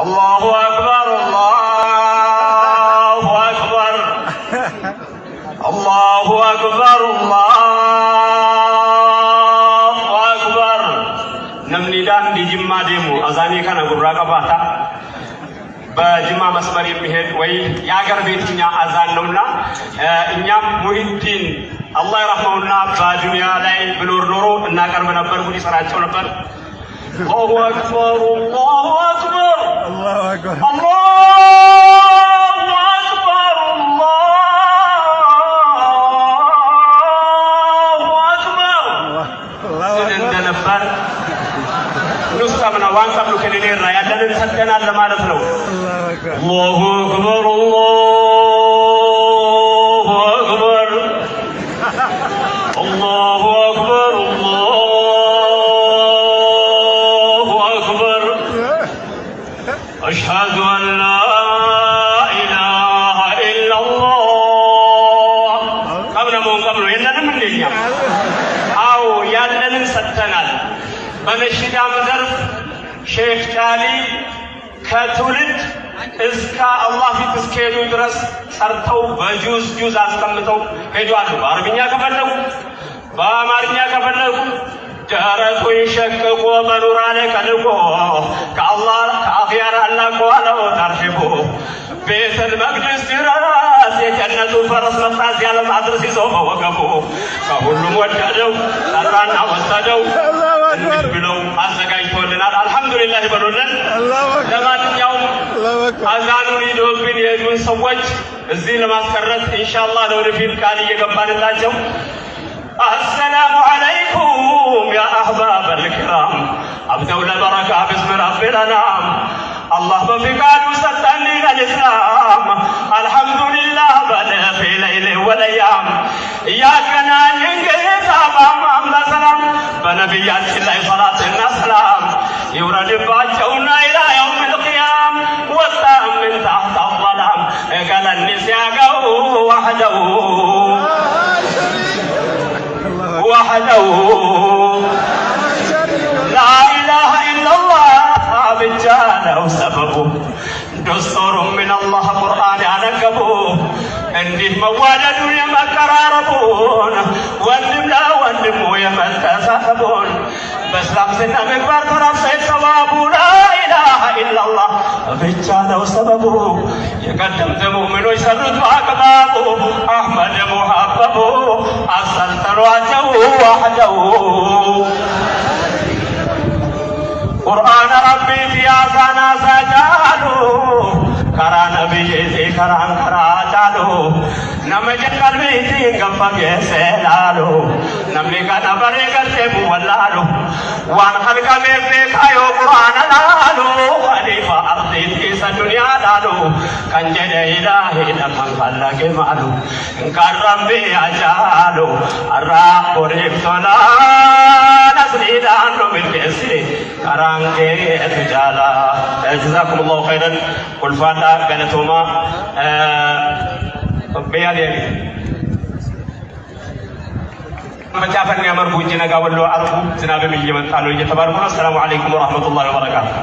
الله أكبر الله أكبر الله أكبر الله أكبر نمني دان دي جمع ديمو أزاني كان أقول راقباتا بجمع مسمار يمهد وي ياغر بيتنا أزان نونا إنيام مهدين الله يرحمنا بدنيا لاي بنور نورو ناكر منبر ودي سراچو نبر الله أكبر الله أكبر الله أكبر الله أكبر الله أكبر سيدنا نبر نستمنا وانسب لك لنير يا دلن سدنا لمالت ነው الله أكبر الله أكبر الله أكبر الله أكبر أشهد أن لا إله إلا الله قبل يلنا من الدنيا أو يلنا ستنال بنشيد عمدرف شيخ تالي كتولد إزكا الله في تسكيدو درس سرطو بجوز جوز أستمتو هيدو عدو باربينيا كفلو بامارينيا كفلو جارتو يشككو بنور عليك لكو كالله كأخيار الله كوالو ترحبو بيت المقدس دراس يجنة فرس مطاز يالم عدرس يزوم وقفو كهلو ودادو سرانا وستادو بلو أزقايتو لنا الحمد لله بلولن لمن يوم أزانو ريدو بن يدون سوج الزين ما سكرت إن شاء الله لو رفيد كان يقبان الله جو السلام عليكم يا أحباب الكرام أبدو البركة باسم رب الأنام الله بفقاده ستني الإسلام الحمد لله بدا في ليل والأيام إياك ننقذ أمام سلام بنبيات الله صلاة السلام يورد باجونا إلى يوم القيام والسلام من تحت الظلام قال النسيان وحده وحده لا إله إلا الله بجاله سببه دستور من الله قرآن عنقبه እንዲህ መዋደዱ የመቀራረቡን ወንድም ለወንድሙ የመተሳሰቡን በእስላም ስነ ምግባር ተራፍሰት ሰዋቡ ላኢላሃ ኢላላህ ብቻ ነው ሰበቡ የቀደምት ሙእሚኖች ሰሩት በአቅባቡ አሕመድ ሙሐበቡ አሰልጠኗቸው ዋሕደው ቁርአን ረቢ ፊያሳና ሰጃሉ ከራ ነቢይ ከራን ከራ ጫሉ ነመጀን ቀልቢቲ ገፈገ ሰላሉ ነምኒ ከነበሬ ገርቴ ወላሉ ዋን ኸልቀሜ ካዮ ቁርአን ላሉ ኸሊፋ አርዲቲ ሰዱንያ ላሉ ከንጀደ ኢላሂ ለከን ፈለገ ማሉ እንካን ረቢ አጃሉ አራ ቆሪብቶላ نسريدان بالكسر كرانكي تجالا جزاكم الله خيرا كل فاتا قالتهما بيالي مجافن يا مربوجنا قاولوا عرفوا زنابهم يمن قالوا يتباركون السلام عليكم ورحمة الله وبركاته